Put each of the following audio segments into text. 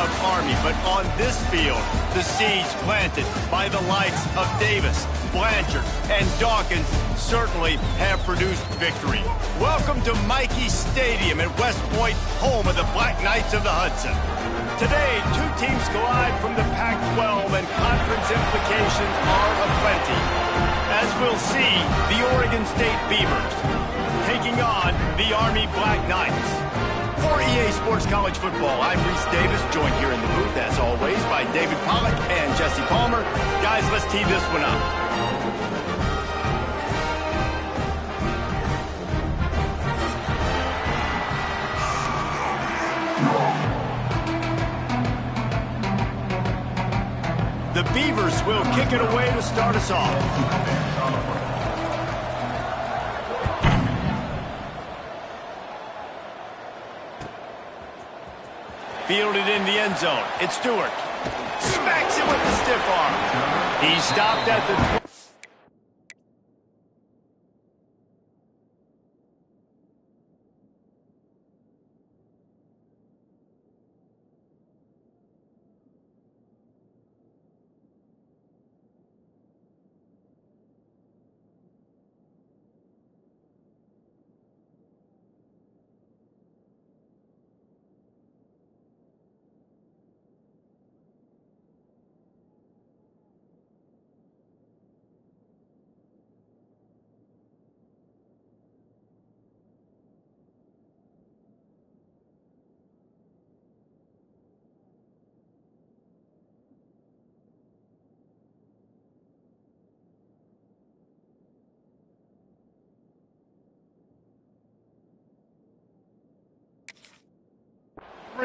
of Army, but on this field, the siege planted by the likes of Davis, Blanchard, and Dawkins certainly have produced victory. Welcome to Michie Stadium at West Point, home of the Black Knights of the Hudson. Today, two teams collide from the Pac-12, and conference implications are aplenty. As we'll see, the Oregon State Beavers taking on the Army Black Knights. For EA Sports College Football, I'm Reese Davis, joined here in the booth, as always, by David Pollack and Jesse Palmer. Guys, let's tee this one up. The Beavers will kick it away to start us off. Fielded in the end zone. It's Stewart. Smacks it with the stiff arm. He stopped at the...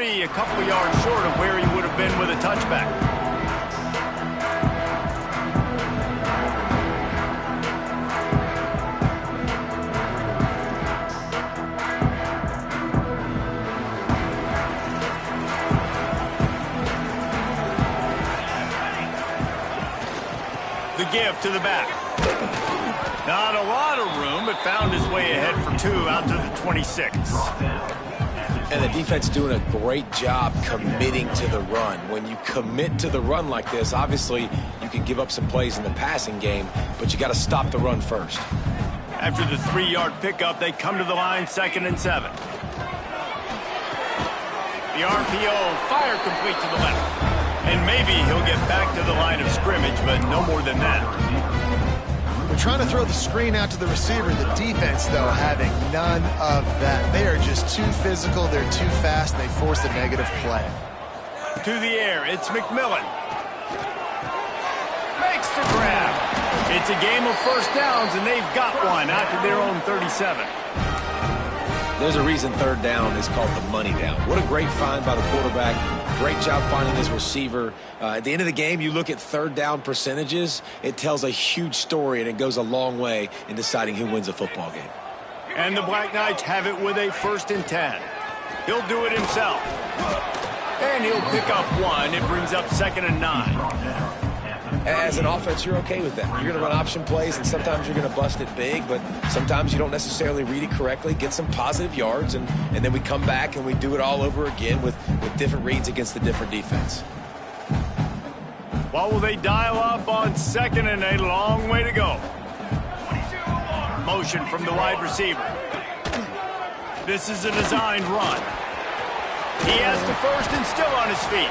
A couple yards short of where he would have been with a touchback. The give to the back. Not a lot of room, but found his way ahead for two out to the 26. And the defense doing a great job committing to the run. When you commit to the run like this, obviously you can give up some plays in the passing game, but you got to stop the run first. After the 3-yard pickup, they come to the line, 2nd and 7. The RPO, fire complete to the left. And maybe he'll get back to the line of scrimmage, but no more than that. We're trying to throw the screen out to the receiver. The defense, though, having none of that. They are just too physical. They're too fast, and they force a negative play. To the air, it's McMillan. Makes the grab. It's a game of first downs, and they've got one out to their own 37. There's a reason third down is called the money down. What a great find by the quarterback. Great job finding his receiver. At the end of the game, you look at third down percentages. It tells a huge story, and it goes a long way in deciding who wins a football game. And the Black Knights have it with a 1st and 10. He'll do it himself. And he'll pick up one. It brings up 2nd and 9. As an offense, you're okay with that. You're going to run option plays, and sometimes you're going to bust it big, but sometimes you don't necessarily read it correctly, get some positive yards, and then we come back and we do it all over again with different reads against the different defense. What will they dial up on 2nd and a long way to go? Motion from the wide receiver. This is a designed run. He has the first and still on his feet.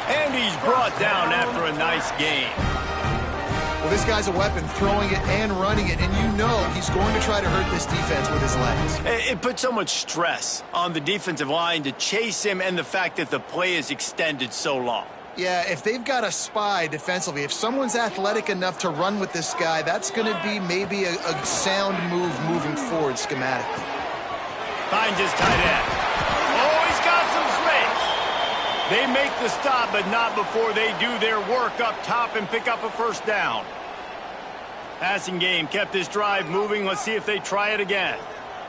And he's brought down after a nice gain. Well, this guy's a weapon, throwing it and running it, and you know he's going to try to hurt this defense with his legs. It puts so much stress on the defensive line to chase him, and the fact that the play is extended so long. Yeah, if they've got a spy defensively, if someone's athletic enough to run with this guy, that's going to be maybe a sound move moving forward schematically. Finds his tight end. Oh, he's got some space. They make the stop, but not before they do their work up top and pick up a first down. Passing game kept this drive moving. Let's see if they try it again.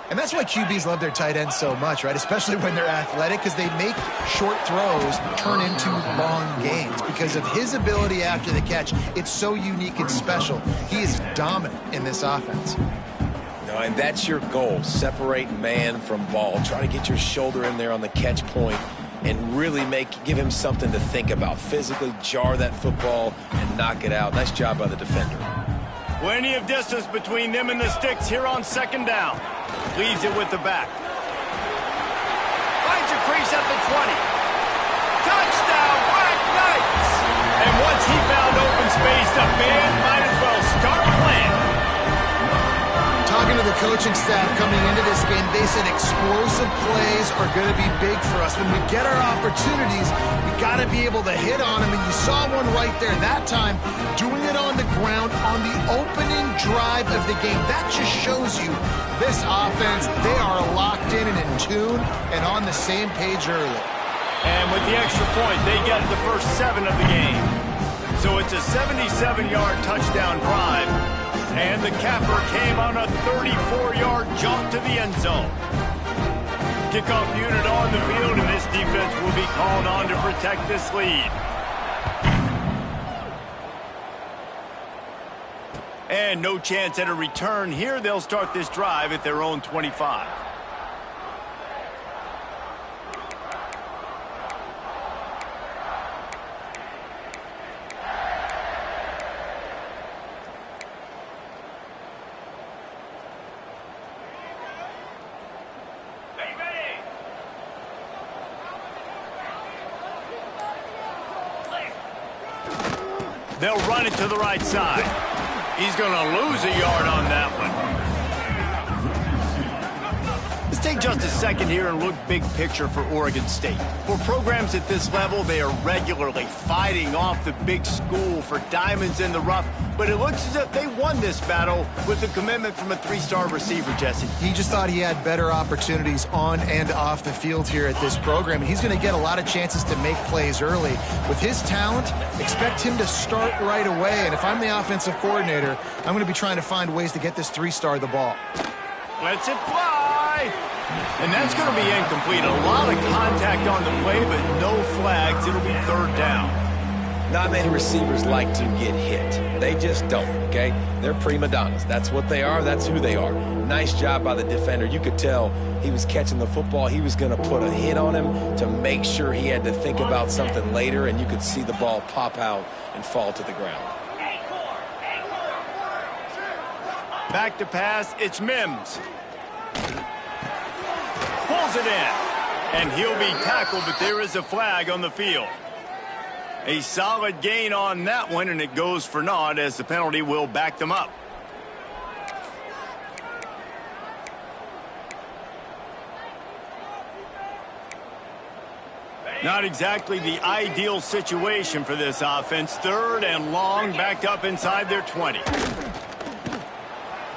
And that's why QBs love their tight ends so much, right? Especially when they're athletic, because they make short throws turn into long gains. Because of his ability after the catch, it's so unique and special. He is dominant in this offense. No, and that's your goal. Separate man from ball. Try to get your shoulder in there on the catch point and really give him something to think about. Physically jar that football and knock it out. Nice job by the defender. Plenty of distance between them and the sticks here on second down. Leaves it with the back. Finds a crease at the 20. Touchdown, Black Knights! And once he found open space, the man might as well start playing. Talking to the coaching staff coming into this game, they said explosive plays are going to be big for us. When we get our opportunities, we got to be able to hit on them. And you saw one right there that time, doing it on the ground on the opening drive of the game. That just shows you this offense, they are locked in and in tune and on the same page early. And with the extra point, they get the first 7 of the game. So it's a 77-yard touchdown drive. And the capper came on a 34-yard jump to the end zone. Kickoff unit on the field, and this defense will be called on to protect this lead. And no chance at a return here. They'll start this drive at their own 25. They'll run it to the right side. He's going to lose a yard on that one. Let's take just a second here and look big picture for Oregon State. For programs at this level, they are regularly fighting off the big school for diamonds in the rough, but it looks as if they won this battle with the commitment from a 3-star receiver, Jesse. He just thought he had better opportunities on and off the field here at this program. He's going to get a lot of chances to make plays early. With his talent, expect him to start right away. And if I'm the offensive coordinator, I'm going to be trying to find ways to get this 3-star the ball. Lets it fly. And that's going to be incomplete. A lot of contact on the play, but no flags. It'll be 3rd down. Not many receivers like to get hit. They just don't, okay? They're prima donnas. That's what they are. That's who they are. Nice job by the defender. You could tell he was catching the football. He was going to put a hit on him to make sure he had to think about something later, and you could see the ball pop out and fall to the ground. Back to pass. It's Mims. Pulls it in. And he'll be tackled, but there is a flag on the field. A solid gain on that one, and it goes for naught as the penalty will back them up. Not exactly the ideal situation for this offense. 3rd and long, backed up inside their 20.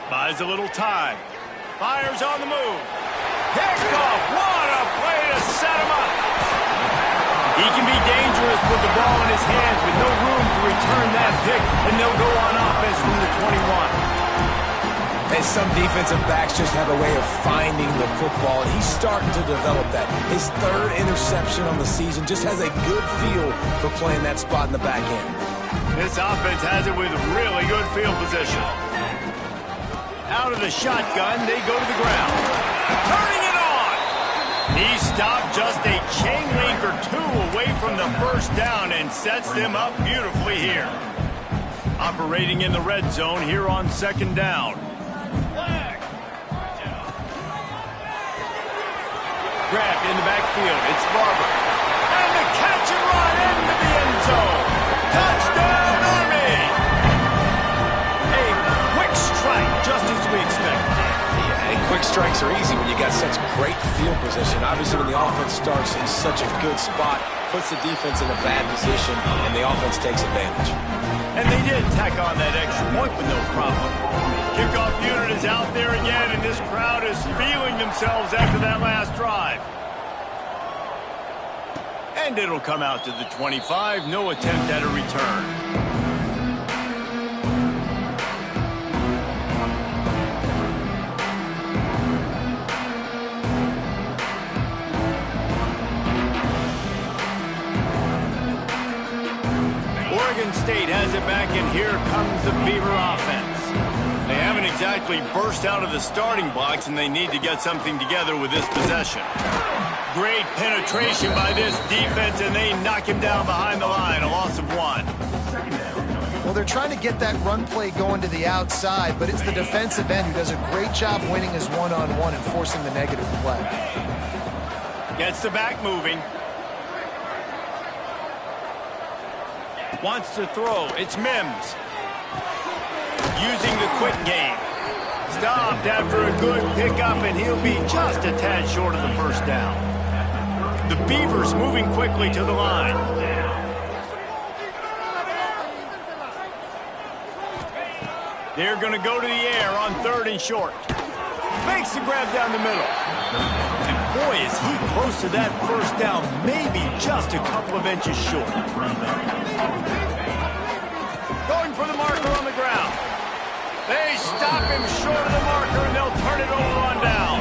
Buys a little time. Fires on the move. Kickoff. What a play to set him up. He can be dangerous with the ball in his hands, with no room to return that pick, and they'll go on offense from the 21. And some defensive backs just have a way of finding the football, and he's starting to develop that. His 3rd interception on the season, just has a good feel for playing that spot in the back end. This offense has it with really good field position. Out of the shotgun, they go to the ground. Turning it on! He stopped just a chain link or 2 away from the 1st down and sets them up beautifully here. Operating in the red zone here on 2nd down. Grabbed in the backfield. It's Barber. And the catch and run into the end zone. Touchdown, Army! A quick strike, just as we expected. Yeah, and quick strikes are easy when you got such great field position. Obviously, when the offense starts in such a good spot, puts the defense in a bad position, and the offense takes advantage. And they did tack on that extra point with no problem. Kickoff unit is out there again, and this crowd is feeling themselves after that last drive. And it'll come out to the 25. No attempt at a return. Oregon State has it back, and here comes the Beaver offense. They haven't exactly burst out of the starting blocks, and they need to get something together with this possession. Great penetration by this defense, and they knock him down behind the line, a loss of 1. Well, they're trying to get that run play going to the outside, but it's the defensive end who does a great job winning his one-on-one and forcing the negative play. Gets the back moving. Wants to throw. It's Mims. Using the quick game. Stopped after a good pickup, and he'll be just a tad short of the first down. The Beavers moving quickly to the line. They're going to go to the air on 3rd and short. Makes the grab down the middle. And boy, is he close to that first down, maybe just a couple of inches short. Going for the marker on the ground. They stop him short of the marker, and they'll turn it over on down.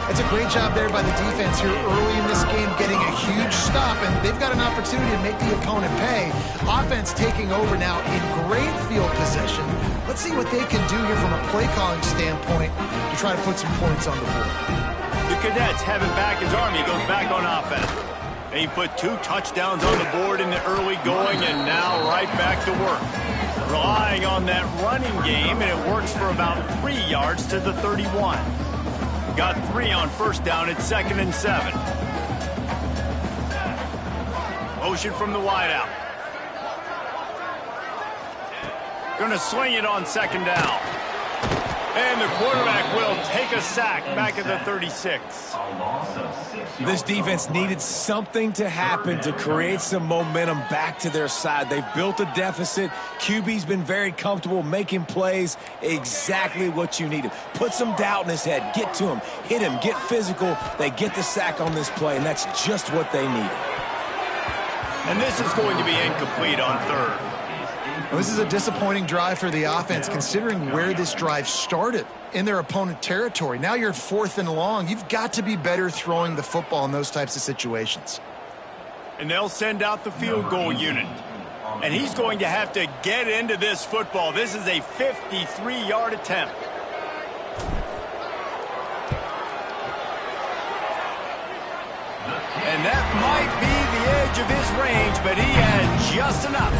It's a great job there by the defense here early in this game, getting a huge stop, and they've got an opportunity to make the opponent pay. Offense taking over now in great field position. Let's see what they can do here from a play-calling standpoint to try to put some points on the board. The Cadets have it back as Army goes back on offense. They put 2 touchdowns on the board in the early going, and now right back to work. Relying on that running game, and it works for about 3 yards to the 31. Got 3 on first down at 2nd and 7. Motion from the wideout. Going to sling it on 2nd down. And the quarterback will take a sack back at the 36. This defense needed something to happen to create some momentum back to their side. They've built a deficit. QB's been very comfortable making plays, exactly what you needed. Put some doubt in his head. Get to him. Hit him. Get physical. They get the sack on this play, and that's just what they needed. And this is going to be incomplete on 3rd. Well, this is a disappointing drive for the offense, considering where this drive started, in their opponent territory. Now you're 4th and long. You've got to be better throwing the football in those types of situations. And they'll send out the field goal unit. And he's going to have to get into this football. This is a 53-yard attempt. And that might be the edge of his range, but he had just enough.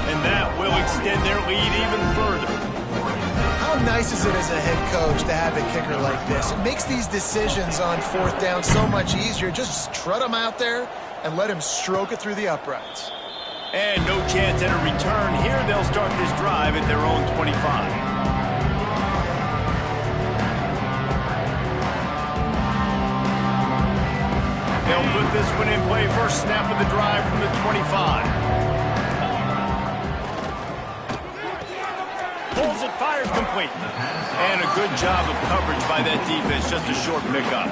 And that will extend their lead even further. How nice is it as a head coach to have a kicker like this? It makes these decisions on 4th down so much easier. Just trot him out there and let him stroke it through the uprights. And no chance at a return here. They'll start this drive at their own 25. They'll put this one in play. First snap of the drive from the 25. Pulls it, fires complete. And a good job of coverage by that defense. Just a short pickup.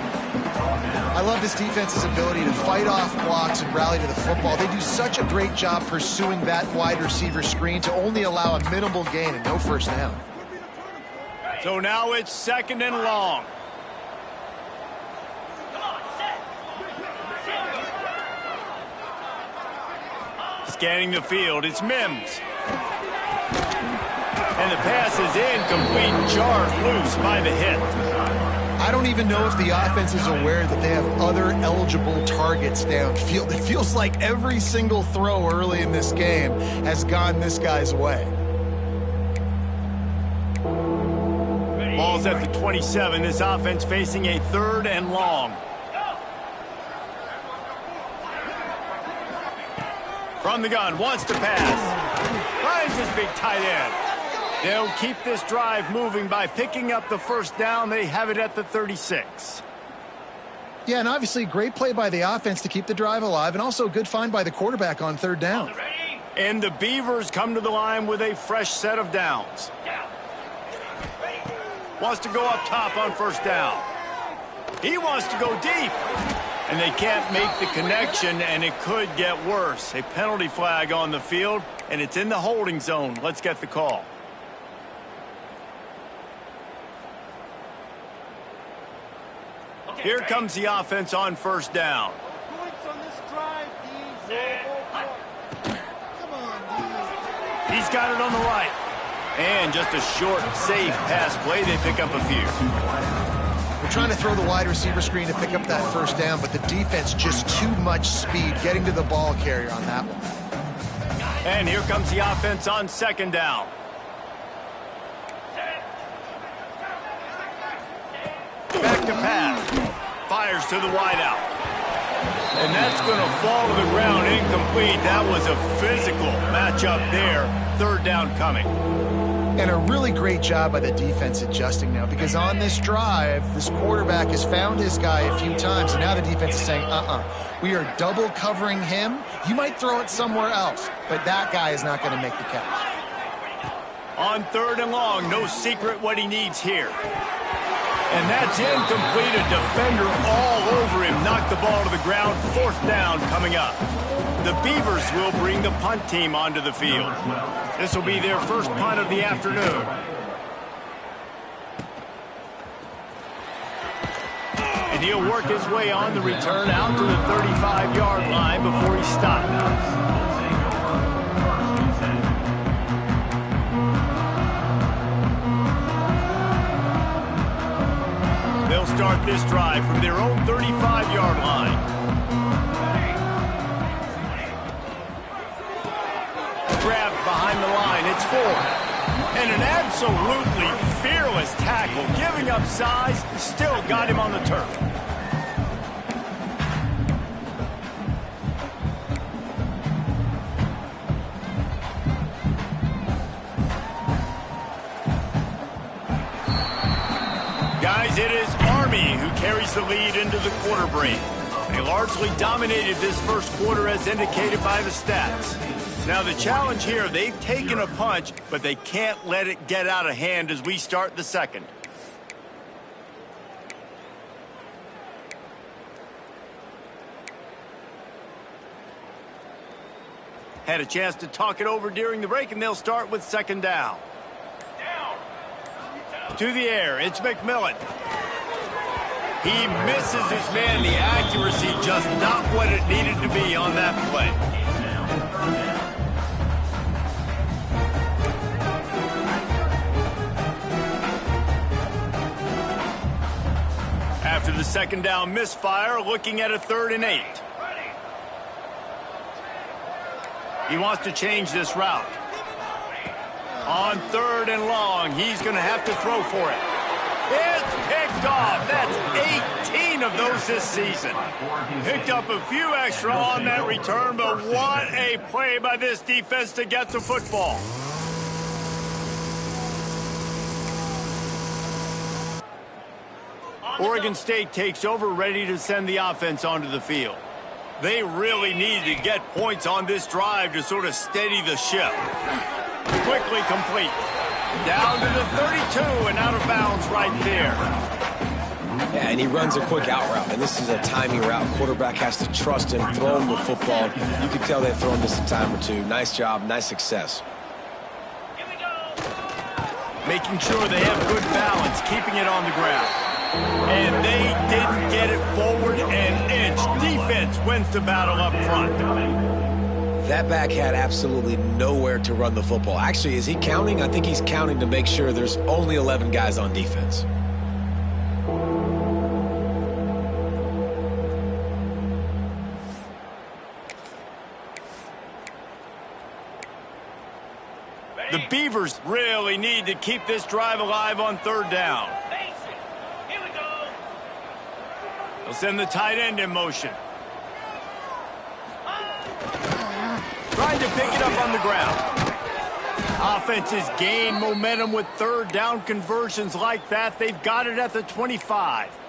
I love this defense's ability to fight off blocks and rally to the football. They do such a great job pursuing that wide receiver screen to only allow a minimal gain and no first down. So now it's 2nd and long. Scanning the field, it's Mims. And the pass is incomplete, jarred loose by the hit. I don't even know if the offense is aware that they have other eligible targets downfield. It feels like every single throw early in this game has gone this guy's way. Ball's at the 27. This offense facing a 3rd and long. From the gun, wants to pass. Finds his big tight end. They'll keep this drive moving by picking up the first down. They have it at the 36. Yeah, and obviously great play by the offense to keep the drive alive, and also a good find by the quarterback on 3rd down. And the Beavers come to the line with a fresh set of downs. Wants to go up top on first down. He wants to go deep. And they can't make the connection, and it could get worse. A penalty flag on the field, and it's in the holding zone. Let's get the call. Here comes the offense on first down. He's got it on the right. And just a short, safe pass play. They pick up a few. We're trying to throw the wide receiver screen to pick up that first down, but the defense just too much speed getting to the ball carrier on that one. And here comes the offense on second down. Back to pass. Fires to the wideout. And that's going to fall to the ground incomplete. That was a physical matchup there. Third down coming. And a really great job by the defense adjusting now, because on this drive, this quarterback has found his guy a few times, and now the defense is saying, we are double covering him. You might throw it somewhere else, but that guy is not going to make the catch. On third and long, no secret what he needs here. And that's incomplete. A defender all over him. Knocked the ball to the ground. Fourth down coming up. The Beavers will bring the punt team onto the field. This will be their first punt of the afternoon. And he'll work his way on the return out to the 35-yard line before he stops. They'll start this drive from their own 35-yard line. Grabbed behind the line, it's 4. And an absolutely fearless tackle, giving up size, still got him on the turf. Guys, it is Army who carries the lead into the quarter break. They largely dominated this first quarter as indicated by the stats. Now the challenge here, they've taken a punch, but they can't let it get out of hand as we start the second. Had a chance to talk it over during the break, and they'll start with second down. To the air, it's McMillan. He misses his man. The accuracy just not what it needed to be on that play. After the second down misfire, looking at a 3rd and 8. He wants to change this route. On 3rd and long, he's going to have to throw for it. It's picked off. That's 18 of those this season. Picked up a few extra on that return, but what a play by this defense to get the football. Oregon State takes over, ready to send the offense onto the field. They really need to get points on this drive to sort of steady the ship. Quickly complete. Down to the 32 and out of bounds right there. Yeah, and he runs a quick out route, and this is a timing route. Quarterback has to trust him, throw him the football. You can tell they've thrown this a time or two. Nice job, nice success. Making sure they have good balance, keeping it on the ground. And they didn't get it forward an inch. Defense wins the battle up front. That back had absolutely nowhere to run the football. Actually, is he counting? I think he's counting to make sure there's only 11 guys on defense. The Beavers really need to keep this drive alive on 3rd down. They'll send the tight end in motion. Trying to pick it up on the ground. Offenses gain momentum with 3rd down conversions like that. They've got it at the 25.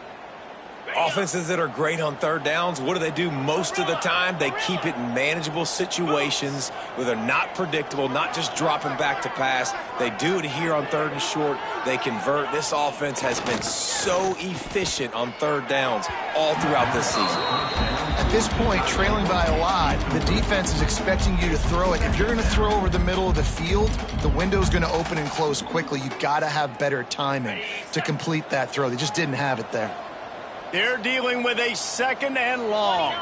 Offenses that are great on 3rd downs, what do most of the time? They keep it in manageable situations where they're not predictable, not just dropping back to pass. They do it here on 3rd and short. They convert. This offense has been so efficient on 3rd downs all throughout this season. At this point, trailing by a lot, the defense is expecting you to throw it. If you're going to throw over the middle of the field, the window's going to open and close quickly. You've got to have better timing to complete that throw. They just didn't have it there. They're dealing with a 2nd and long.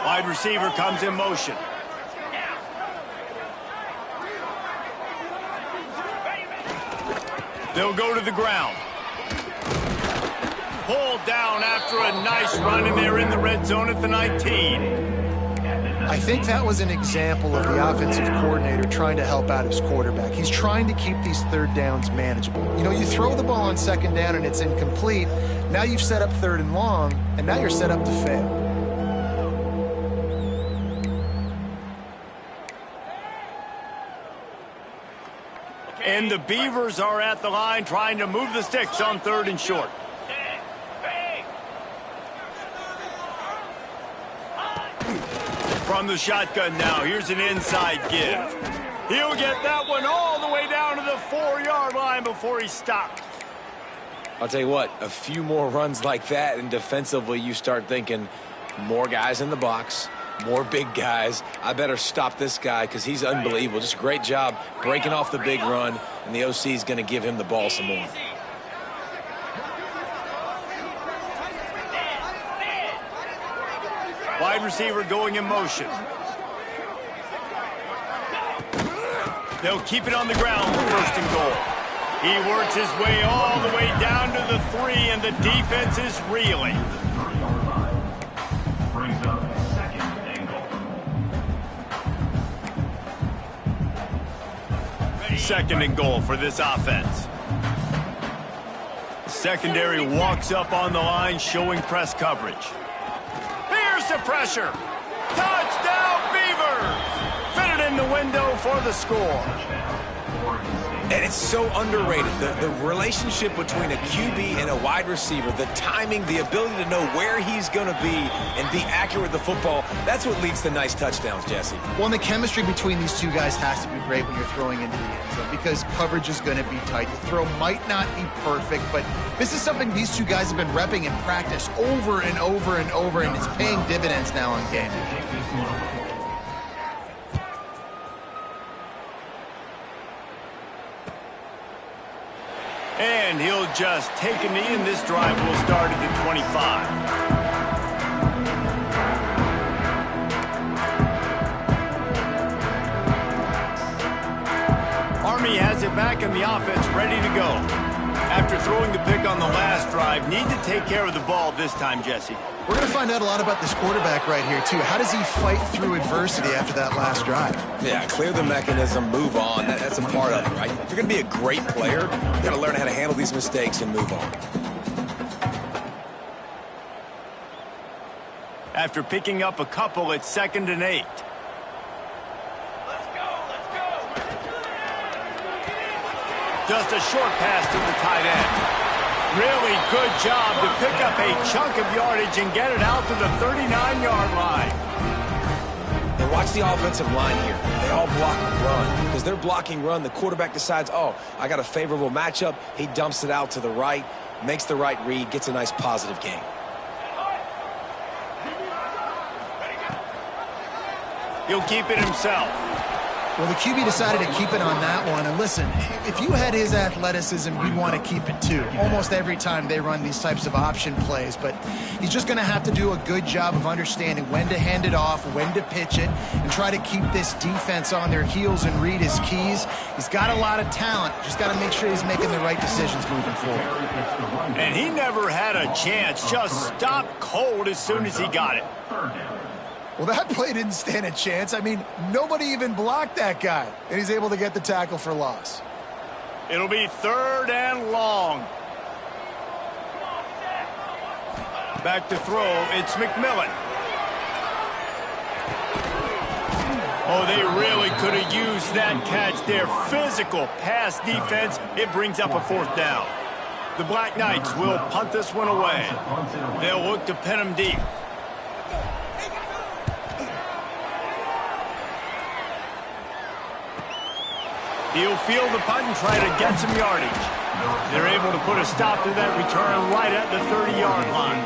Wide receiver comes in motion. They'll go to the ground. Pulled down after a nice run, and they're in the red zone at the 19. I think that was an example of the offensive coordinator trying to help out his quarterback. He's trying to keep these third downs manageable. You know, you throw the ball on second down and it's incomplete. Now you've set up third and long, and now you're set up to fail. And the Beavers are at the line trying to move the sticks on third and short. From the shotgun now, here's an inside give. He'll get that one all the way down to the 4-yard line before he stops. I'll tell you what, a few more runs like that, and defensively you start thinking more guys in the box, more big guys. I better stop this guy because he's unbelievable. Just a great job breaking off the big run, and the OC is going to give him the ball some more. Wide receiver going in motion. They'll keep it on the ground for first and goal. He works his way all the way down to the 3, and the defense is reeling. Second and goal for this offense. Secondary walks up on the line, showing press coverage. Here's the pressure. Touchdown, Beavers! Fitted in the window for the score. And it's so underrated. The relationship between a QB and a wide receiver, the timing, the ability to know where he's going to be and be accurate with the football, that's what leads to nice touchdowns, Jesse. Well, and the chemistry between these two guys has to be great when you're throwing into the end zone because coverage is going to be tight. The throw might not be perfect, but this is something these two guys have been repping in practice over and over and over, and it's paying dividends now on game. And he'll just take a knee, and this drive will start at the 25. Army has it back in the offense, ready to go. After throwing the pick on the last drive, need to take care of the ball this time, Jesse. We're going to find out a lot about this quarterback right here, too. How does he fight through adversity after that last drive? Yeah, clear the mechanism, move on. That's a part of it, right? If you're going to be a great player, you've got to learn how to handle these mistakes and move on. After picking up a couple, it's 2nd and 8. Just a short pass to the tight end. Really good job to pick up a chunk of yardage and get it out to the 39-yard line. And watch the offensive line here. They all block run. Because they're blocking run, the quarterback decides, oh, I got a favorable matchup. He dumps it out to the right, makes the right read, gets a nice positive gain. He'll keep it himself. Well, the QB decided to keep it on that one. And listen, if you had his athleticism, you'd want to keep it too. Almost every time they run these types of option plays. But he's just going to have to do a good job of understanding when to hand it off, when to pitch it, and try to keep this defense on their heels and read his keys. He's got a lot of talent. Just got to make sure he's making the right decisions moving forward. And he never had a chance. Just stopped cold as soon as he got it. Well, that play didn't stand a chance. I mean, nobody even blocked that guy, and he's able to get the tackle for loss. It'll be 3rd and long. Back to throw, it's McMillan. Oh, they really could have used that catch there. Physical pass defense, it brings up a 4th down. The Black Knights will punt this one away. They'll look to pin him deep. He'll field the punt and try to get some yardage. They're able to put a stop to that return right at the 30-yard line.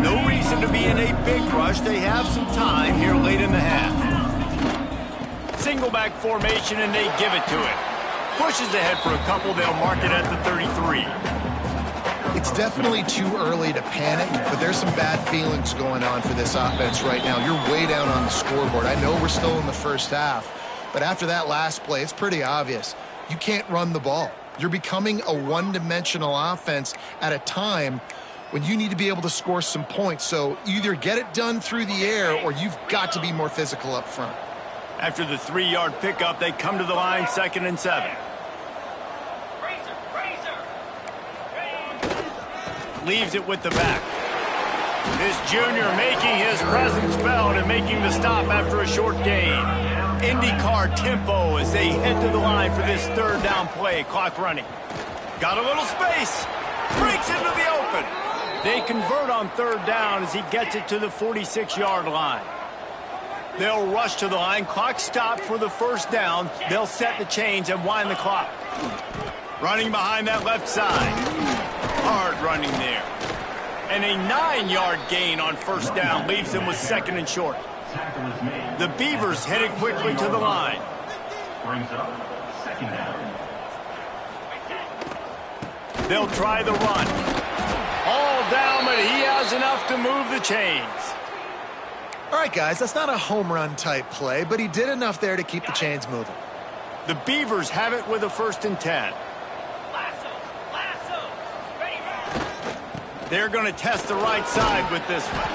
No reason to be in a big rush. They have some time here late in the half. Single back formation, and they give it to him. Pushes ahead for a couple. They'll mark it at the 33. It's definitely too early to panic, but there's some bad feelings going on for this offense right now. You're way down on the scoreboard. I know we're still in the first half, but after that last play, it's pretty obvious. You can't run the ball. You're becoming a one-dimensional offense at a time when you need to be able to score some points. So either get it done through the air or you've got to be more physical up front. After the 3-yard pickup, they come to the line, 2nd and 7. Leaves it with the back. This junior making his presence felt and making the stop after a short gain. IndyCar tempo as they head to the line for this 3rd down play. Clock running. Got a little space. Breaks into the open. They convert on 3rd down as he gets it to the 46-yard line. They'll rush to the line. Clock stopped for the 1st down. They'll set the chains and wind the clock. Running behind that left side. Hard running there. And a 9-yard gain on 1st down leaves them with 2nd and short. The Beavers headed quickly to the line. Brings up 2nd down. They'll try the run. All down, but he has enough to move the chains. All right, guys, that's not a home run type play, but he did enough there to keep the chains moving. The Beavers have it with a 1st and 10. They're going to test the right side with this one.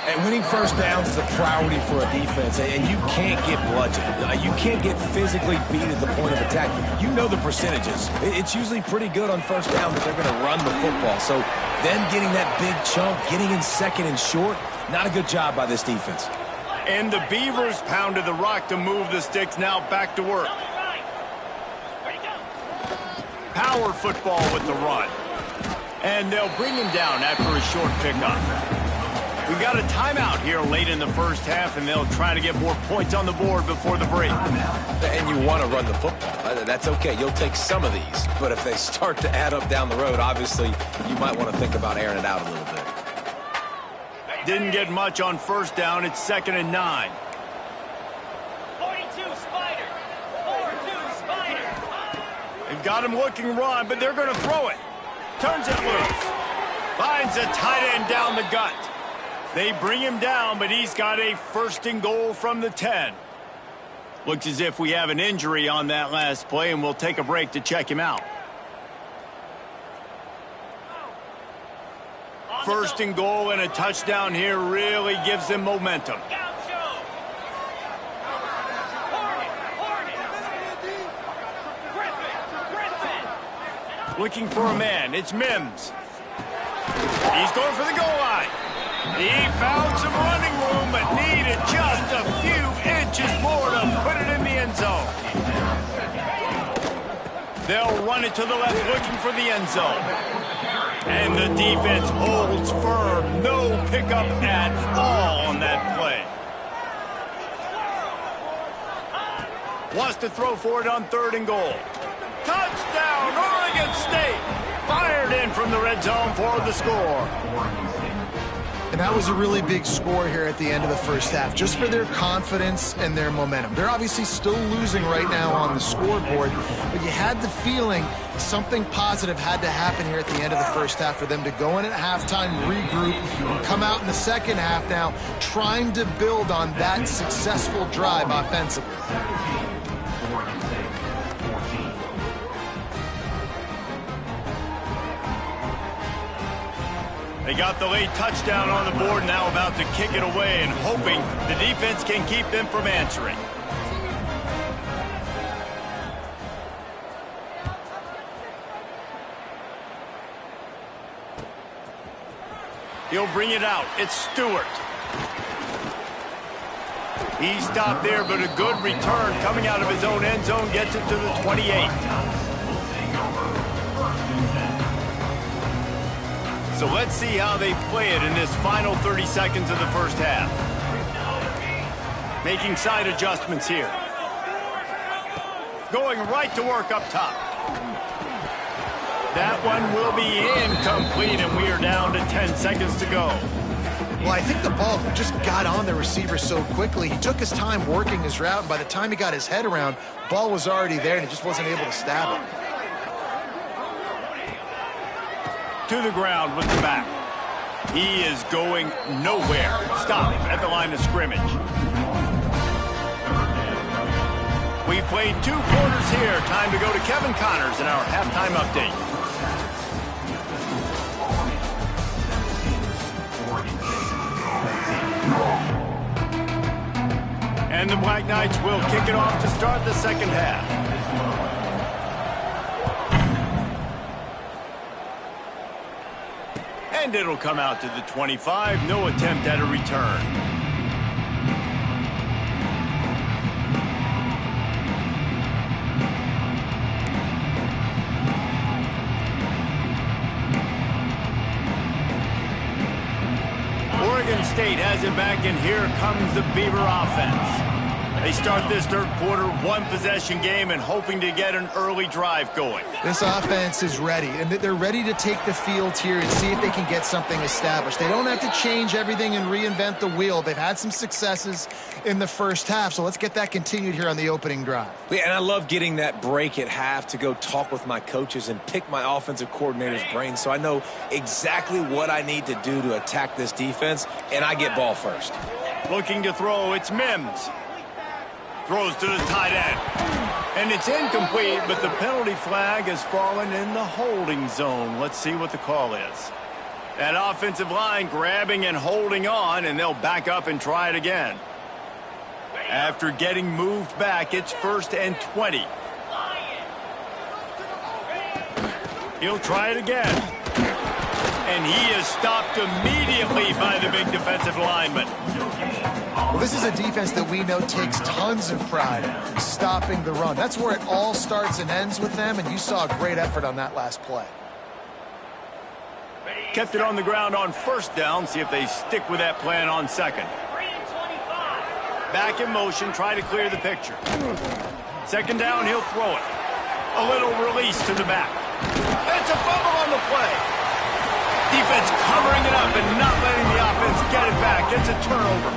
And winning 1st downs is a priority for a defense, and you can't get bludgeoned. You can't get physically beat at the point of attack. You know the percentages. It's usually pretty good on 1st down, but they're going to run the football. So them getting that big chunk, getting in 2nd and short, not a good job by this defense. And the Beavers pounded the rock to move the sticks. Now back to work. Power football with the run. And they'll bring him down after a short pickup. We got a timeout here late in the 1st half, and they'll try to get more points on the board before the break. And you want to run the football. That's okay. You'll take some of these. But if they start to add up down the road, obviously, you might want to think about airing it out a little bit. Didn't get much on 1st down. It's 2nd and 9. 42 Spider. 4-2 Spider. They've got him looking run, but they're going to throw it. Turns it loose. Finds a tight end down the gut. They bring him down, but he's got a 1st and goal from the 10. Looks as if we have an injury on that last play, and we'll take a break to check him out. 1st and goal and a touchdown here really gives them momentum. Looking for a man. It's Mims. He's going for the goal line. He found some running room, but needed just a few inches more to put it in the end zone. They'll run it to the left, looking for the end zone. And the defense holds firm. No pickup at all on that play. Wants to throw for it on 3rd and goal. Touchdown, Oregon State! Fired in from the red zone for the score. And that was a really big score here at the end of the 1st half, just for their confidence and their momentum. They're obviously still losing right now on the scoreboard, but you had the feeling something positive had to happen here at the end of the 1st half for them to go in at halftime, regroup, and come out in the 2nd half now trying to build on that successful drive offensively. They got the late touchdown on the board, now about to kick it away and hoping the defense can keep them from answering. He'll bring it out. It's Stewart. He stopped there, but a good return coming out of his own end zone gets it to the 28. So let's see how they play it in this final 30 seconds of the 1st half. Making side adjustments here. Going right to work up top. That one will be incomplete, and we are down to 10 seconds to go. Well, I think the ball just got on the receiver so quickly. He took his time working his route, and by the time he got his head around, ball was already there, and he just wasn't able to stab it. To the ground with the back. He is going nowhere. Stop at the line of scrimmage. We've played 2 quarters here. Time to go to Kevin Connors in our halftime update. And the Black Knights will kick it off to start the second half. And it'll come out to the 25. No attempt at a return. Oregon State has it back, and here comes the Beaver offense. They start this third quarter, 1-possession game, and hoping to get an early drive going. This offense is ready, and they're ready to take the field here and see if they can get something established. They don't have to change everything and reinvent the wheel. They've had some successes in the first half, so let's get that continued here on the opening drive. Yeah, and I love getting that break at half to go talk with my coaches and pick my offensive coordinator's brain so I know exactly what I need to do to attack this defense, and I get ball first. Looking to throw, it's Mims. Throws to the tight end. And it's incomplete, but the penalty flag has fallen in the holding zone. Let's see what the call is. That offensive line grabbing and holding on, and they'll back up and try it again. After getting moved back, it's 1st and 20. He'll try it again. And he is stopped immediately by the big defensive lineman. Well, this is a defense that we know takes tons of pride in stopping the run. That's where it all starts and ends with them, and you saw a great effort on that last play. Kept it on the ground on 1st down. See if they stick with that plan on 2nd. Back in motion, try to clear the picture. 2nd down, he'll throw it. A little release to the back. It's a fumble on the play. Defense covering it up and not letting the offense get it back. It's a turnover.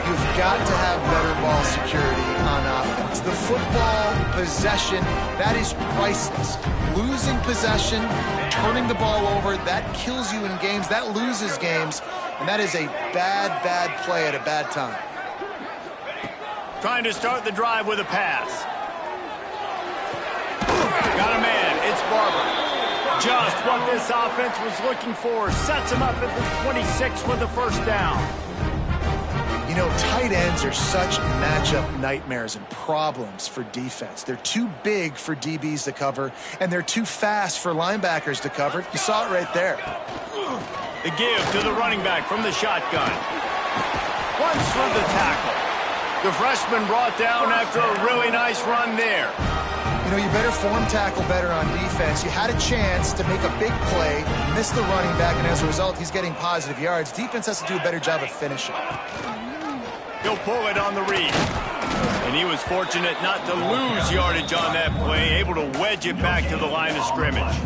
You've got to have better ball security on offense. The football possession, that is priceless. Losing possession, turning the ball over, that kills you in games. That loses games. And that is a bad, bad play at a bad time. Trying to start the drive with a pass. Got a man. It's Barber. Just what this offense was looking for. Sets him up at the 26 with the 1st down. You know, tight ends are such matchup nightmares and problems for defense. They're too big for DBs to cover, and they're too fast for linebackers to cover. You saw it right there. The give to the running back from the shotgun. Runs through the tackle. The freshman brought down after a really nice run there. You know, you better form tackle better on defense. You had a chance to make a big play, miss the running back, and as a result, he's getting positive yards. Defense has to do a better job of finishing. He'll pull it on the read. And he was fortunate not to lose yardage on that play, able to wedge it back to the line of scrimmage.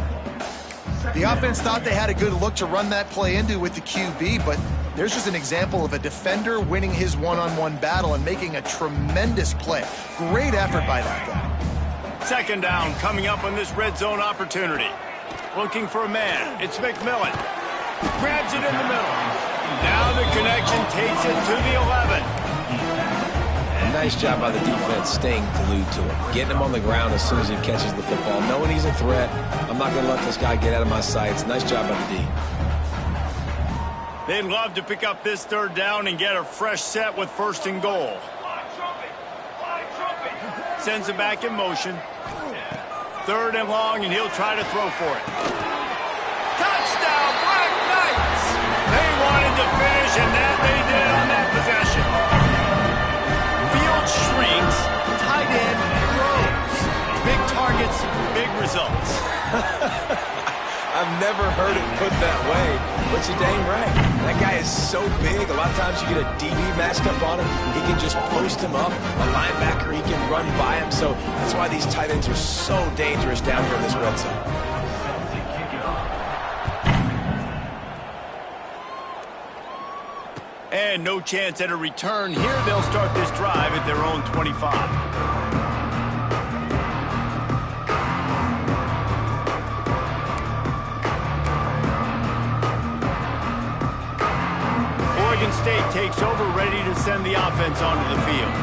The offense thought they had a good look to run that play into with the QB, but there's just an example of a defender winning his one-on-one battle and making a tremendous play. Great effort by that guy. 2nd down coming up on this red zone opportunity. Looking for a man. It's McMillan. Grabs it in the middle. Now the connection takes it to the 11. And nice job by the defense staying glued to him. Getting him on the ground as soon as he catches the football. Knowing he's a threat. I'm not going to let this guy get out of my sights. Nice job by the D. They'd love to pick up this 3rd down and get a fresh set with 1st and goal. Sends it back in motion. 3rd and long, and he'll try to throw for it. Touchdown, Black Knights! They wanted to finish, and that they did on that possession. Field shrinks, tight end grows. Big targets, big results. I've never heard it put that way, but you're dang right. That guy is so big. A lot of times you get a DB matched up on him. He can just post him up. A linebacker, he can run by him. So that's why these tight ends are so dangerous down here in this red zone. And no chance at a return here. They'll start this drive at their own 25. Oregon State takes over, ready to send the offense onto the field.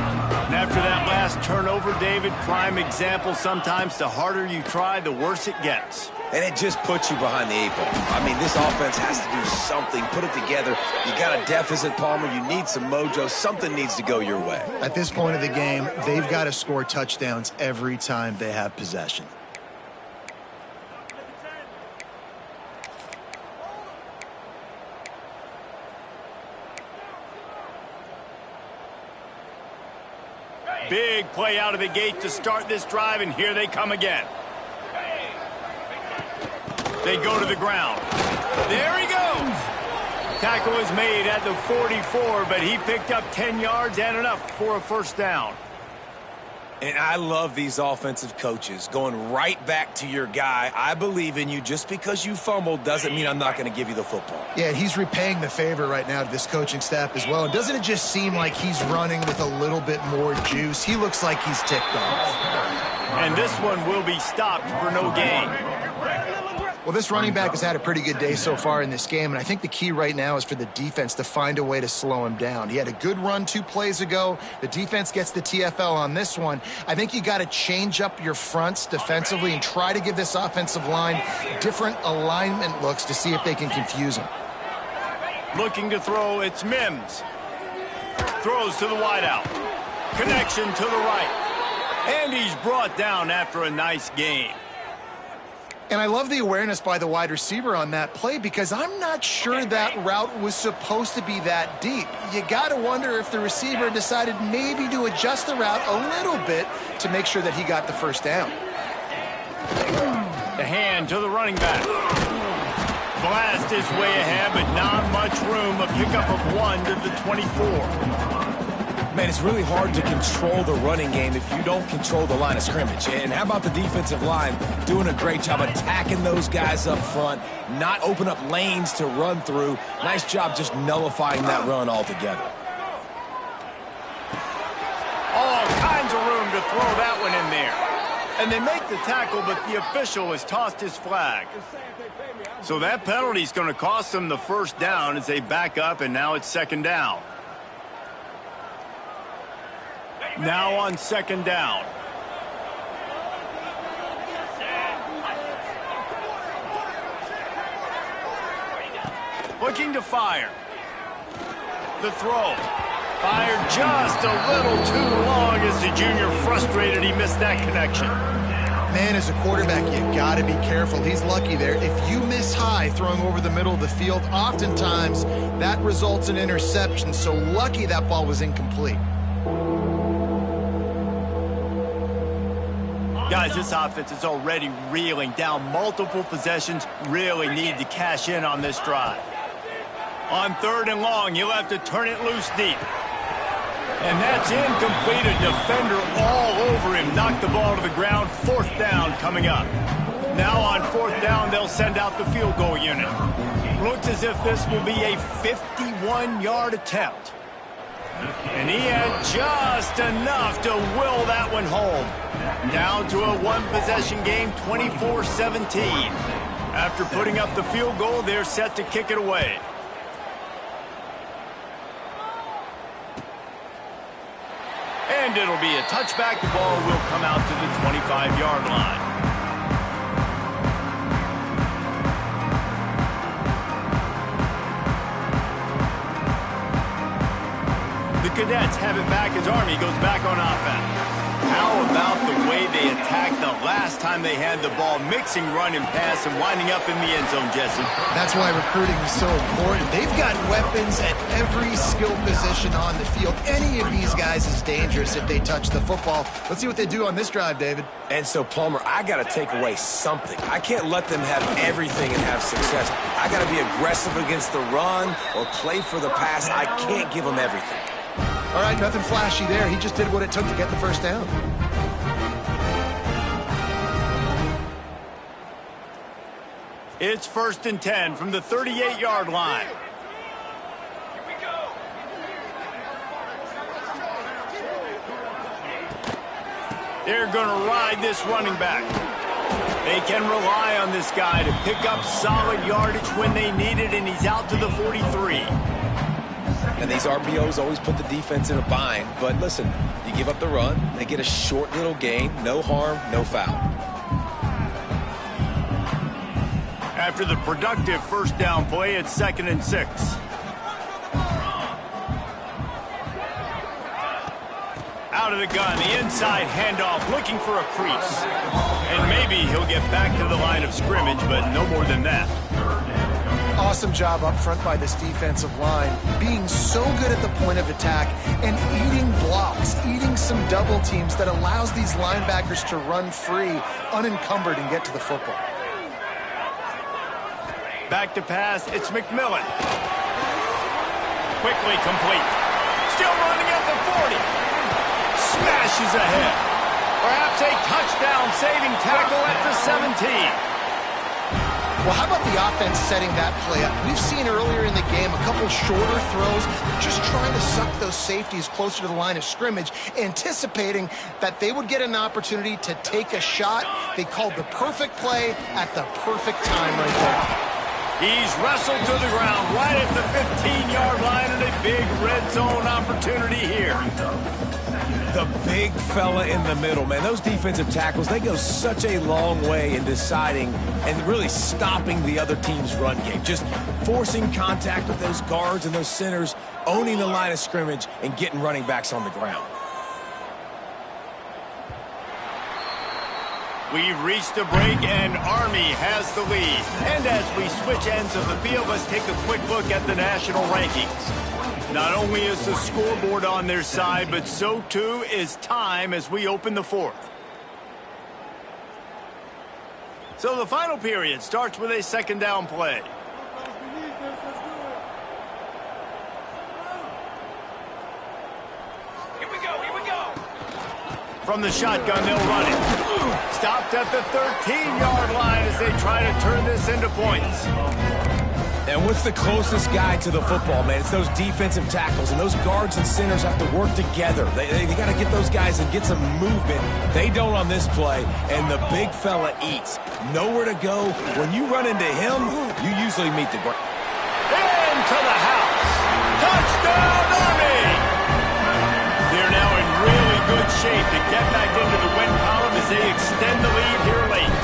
And after that last turnover, David, prime example, sometimes the harder you try, the worse it gets. And it just puts you behind the 8 ball. I mean, this offense has to do something, put it together. You got a deficit, Palmer. You need some mojo. Something needs to go your way. At this point of the game, they've got to score touchdowns every time they have possession. Big play out of the gate to start this drive, and here they come again. They go to the ground. There he goes. Tackle is made at the 44, but he picked up 10 yards and enough for a first down. And I love these offensive coaches going right back to your guy. I believe in you. Just because you fumbled doesn't mean I'm not going to give you the football. Yeah, he's repaying the favor right now to this coaching staff as well. And doesn't it just seem like he's running with a little bit more juice? He looks like he's ticked off. And this one will be stopped for no gain. Well, this running back has had a pretty good day so far in this game, and I think the key right now is for the defense to find a way to slow him down. He had a good run 2 plays ago. The defense gets the TFL on this one. I think you got to change up your fronts defensively and try to give this offensive line different alignment looks to see if they can confuse him. Looking to throw, it's Mims. Throws to the wideout. Connection to the right. And he's brought down after a nice gain. And I love the awareness by the wide receiver on that play because I'm not sure that route was supposed to be that deep. You got to wonder if the receiver decided maybe to adjust the route a little bit to make sure that he got the first down. The hand to the running back. Blast is way ahead, but not much room. A pickup of 1 to the 24. Man, it's really hard to control the running game if you don't control the line of scrimmage. And how about the defensive line doing a great job attacking those guys up front, not open up lanes to run through. Nice job just nullifying that run altogether. All kinds of room to throw that one in there. And they make the tackle, but the official has tossed his flag. So that penalty is going to cost them the first down as they back up, and now it's second down. Now on second down. Looking to fire. The throw. Fired just a little too long as the junior frustrated he missed that connection. Man, as a quarterback, you got to be careful. He's lucky there. If you miss high throwing over the middle of the field, oftentimes that results in interception. So lucky that ball was incomplete. Guys, this offense is already reeling down multiple possessions. Really need to cash in on this drive. On third and long, you'll have to turn it loose deep. And that's incomplete. A defender all over him. Knocked the ball to the ground. Fourth down coming up. Now on fourth down, they'll send out the field goal unit. Looks as if this will be a 51-yard attempt. And he had just enough to will that one home. Down to a one-possession game, 24-17. After putting up the field goal, they're set to kick it away. And it'll be a touchback. The ball will come out to the 25-yard line. The Cadets have it back as Army goes back on offense. How about the way they attacked the last time they had the ball, mixing run and pass and winding up in the end zone, Jesse? That's why recruiting is so important. They've got weapons at every skill position on the field. Any of these guys is dangerous if they touch the football. Let's see what they do on this drive, David. And so, Palmer, I got to take away something. I can't let them have everything and have success. I got to be aggressive against the run or play for the pass. I can't give them everything. All right, nothing flashy there. He just did what it took to get the first down. It's 1st and 10 from the 38-yard line. They're going to ride this running back. They can rely on this guy to pick up solid yardage when they need it, and he's out to the 43. And these RPOs always put the defense in a bind. But listen, you give up the run, they get a short little gain, no harm, no foul. After the productive first down play, it's 2nd and 6. Out of the gun, the inside handoff, looking for a crease. And maybe he'll get back to the line of scrimmage, but no more than that. Awesome job up front by this defensive line, being so good at the point of attack and eating blocks, eating some double teams that allows these linebackers to run free, unencumbered, and get to the football. Back to pass, it's McMillan. Quickly complete. Still running at the 40. Smashes ahead. Perhaps a touchdown-saving tackle at the 17. Well, how about the offense setting that play up? We've seen earlier in the game a couple shorter throws, just trying to suck those safeties closer to the line of scrimmage, anticipating that they would get an opportunity to take a shot. They called the perfect play at the perfect time right there. He's wrestled to the ground right at the 15-yard line, and a big red zone opportunity here. The big fella in the middle, man. Those defensive tackles, they go such a long way in deciding and really stopping the other team's run game. Just forcing contact with those guards and those centers, owning the line of scrimmage, and getting running backs on the ground. We've reached the break, and Army has the lead. And as we switch ends of the field, let's take a quick look at the national rankings. Not only is the scoreboard on their side, but so too is time as we open the 4th. So the final period starts with a 2nd down play. Here we go. From the shotgun, they'll run it. Stopped at the 13-yard line as they try to turn this into points. And what's the closest guy to the football, man? It's those defensive tackles, and those guards and centers have to work together. They got to get those guys and get some movement. They don't on this play, and the big fella eats. Nowhere to go. When you run into him, you usually meet the ground. Into the house. Touchdown, Army! They're now in really good shape to get back into the win column as they extend the lead here late.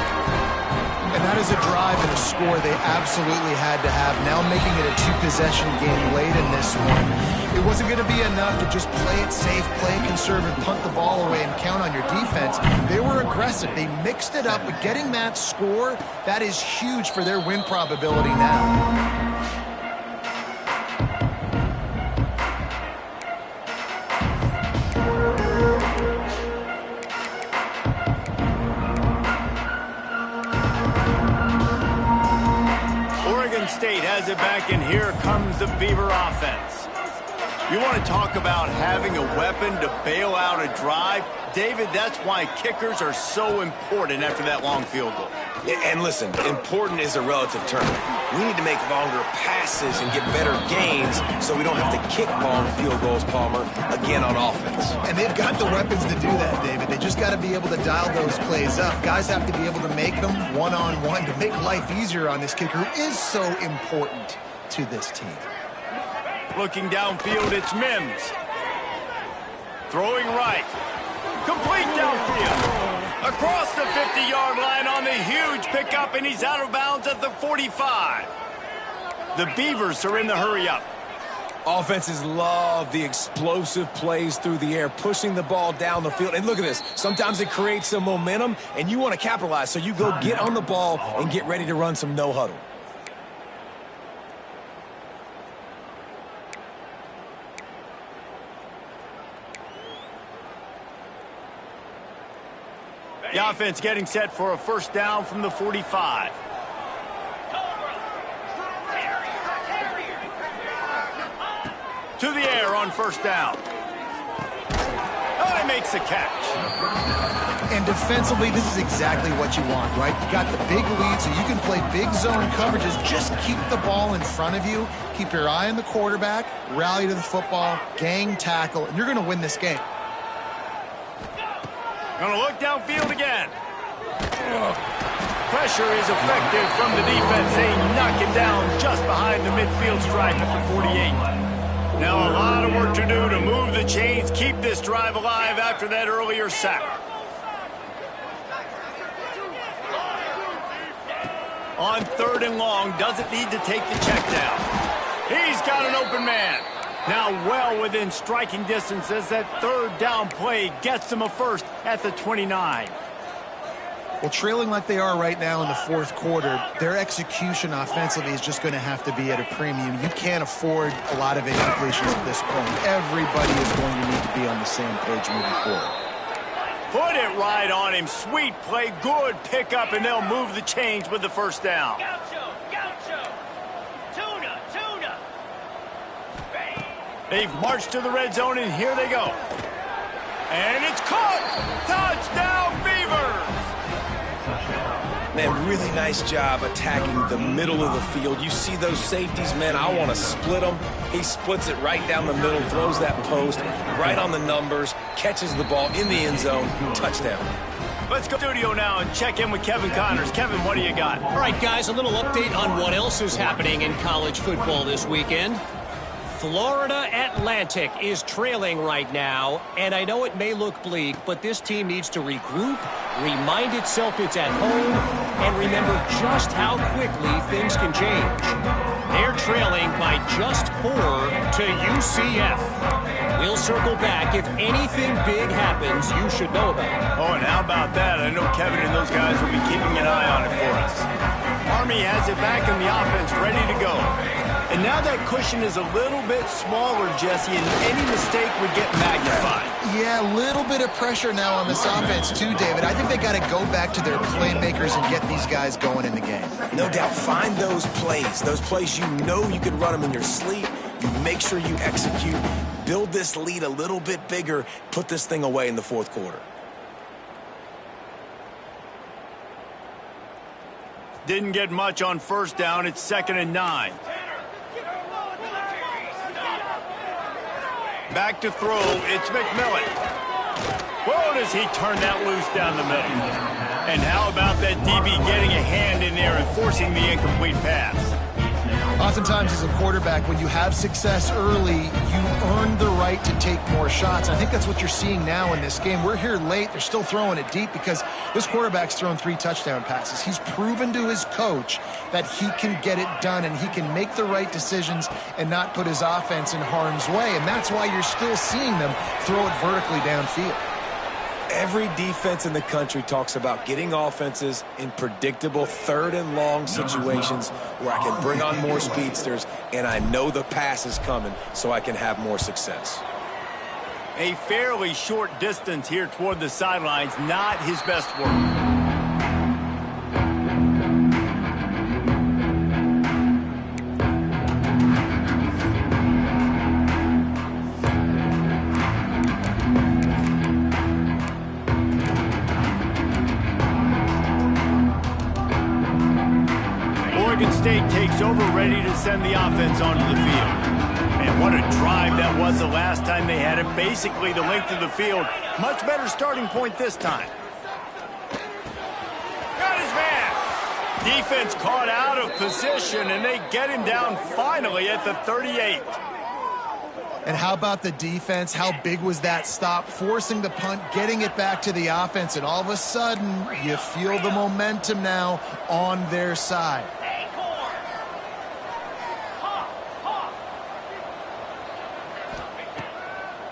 And that is a drive and a score they absolutely had to have. Now making it a 2-possession game late in this one. It wasn't going to be enough to just play it safe, play it conservative, punt the ball away, and count on your defense. They were aggressive. They mixed it up, but getting that score, that is huge for their win probability now. State has it back, and here comes the Beaver offense. You want to talk about having a weapon to bail out a drive? David, that's why kickers are so important after that long field goal. And listen, important is a relative term. We need to make longer passes and get better gains so we don't have to kick long field goals, Palmer, again on offense. And they've got the weapons to do that, David. They just got to be able to dial those plays up. Guys have to be able to make them one-on-one to make life easier on this kicker who is so important to this team. Looking downfield, it's Mims. Throwing right. Complete downfield. Across the 50-yard line on the huge pickup, and he's out of bounds at the 45. The Beavers are in the hurry-up. Offenses love the explosive plays through the air, pushing the ball down the field. And look at this. Sometimes it creates some momentum, and you want to capitalize. So you go get on the ball and get ready to run some no-huddle. The offense getting set for a first down from the 45. To the air on first down. Oh, he makes the catch. And defensively, this is exactly what you want, right? You got the big lead, so you can play big zone coverages. Just keep the ball in front of you. Keep your eye on the quarterback, rally to the football, gang tackle, and you're going to win this game. Gonna look downfield again. Pressure is effective from the defense. They knock him down just behind the midfield stripe at the 48. Now a lot of work to do to move the chains, keep this drive alive after that earlier sack. On 3rd and long, doesn't need to take the check down. He's got an open man. Now well within striking distance as that 3rd down play gets them a first at the 29. Well, trailing like they are right now in the 4th quarter, their execution offensively is just going to have to be at a premium. You can't afford a lot of incompletions at this point. Everybody is going to need to be on the same page moving forward. Put it right on him. Sweet play, good pickup, and they'll move the chains with the first down. Gaucho. Tuna. They've marched to the red zone, and here they go. And it's caught! Touchdown, Beavers! Man, really nice job attacking the middle of the field. You see those safeties, man, I want to split them. He splits it right down the middle, throws that post, right on the numbers, catches the ball in the end zone, touchdown. Let's go to the studio now and check in with Kevin Connors. Kevin, what do you got? All right, guys, a little update on what else is happening in college football this weekend. Florida Atlantic is trailing right now, and I know it may look bleak, but this team needs to regroup, remind itself it's at home, and remember just how quickly things can change. They're trailing by just 4 to UCF. We'll circle back. If anything big happens, you should know about it. Oh, and how about that? I know Kevin and those guys will be keeping an eye on it for us. Army has it back in the offense, ready to go. And now that cushion is a little bit smaller, Jesse, and any mistake would get magnified. Yeah, a little bit of pressure now on this offense too, David. I think they got to go back to their playmakers and get these guys going in the game. No doubt, find those plays you know you can run them in your sleep. You make sure you execute, build this lead a little bit bigger, put this thing away in the 4th quarter. Didn't get much on 1st down. It's 2nd and 9. Back to throw, it's McMillan. Whoa, does he turn that loose down the middle. And how about that DB getting a hand in there and forcing the incomplete pass? Oftentimes as a quarterback, when you have success early, you earn the right to take more shots. I think that's what you're seeing now in this game. We're here late. They're still throwing it deep because this quarterback's thrown 3 touchdown passes. He's proven to his coach that he can get it done and he can make the right decisions and not put his offense in harm's way. And that's why you're still seeing them throw it vertically downfield. Every defense in the country talks about getting offenses in predictable 3rd and long situations where I can bring on more speedsters and I know the pass is coming so I can have more success. A fairly short distance here toward the sidelines, not his best work. State takes over, ready to send the offense onto the field. And what a drive that was the last time they had it. Basically the length of the field. Much better starting point this time. Got his man. Defense caught out of position, and they get him down finally at the 38. And how about the defense? How big was that stop? Forcing the punt, getting it back to the offense, and all of a sudden, you feel the momentum now on their side.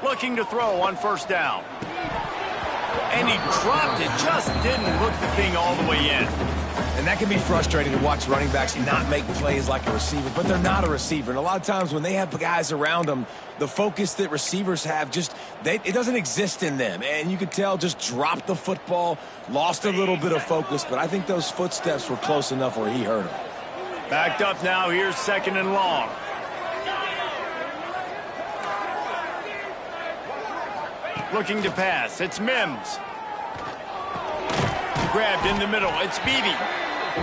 Looking to throw on 1st down. And he dropped it, just didn't hook the thing all the way in. And that can be frustrating to watch running backs not make plays like a receiver, but they're not a receiver. And a lot of times when they have guys around them, the focus that receivers have it doesn't exist in them. And you could tell just dropped the football, lost a little bit of focus, but I think those footsteps were close enough where he hurt him. Backed up now, here's 2nd and long. Looking to pass, it's Mims. Grabbed in the middle, it's Beebe.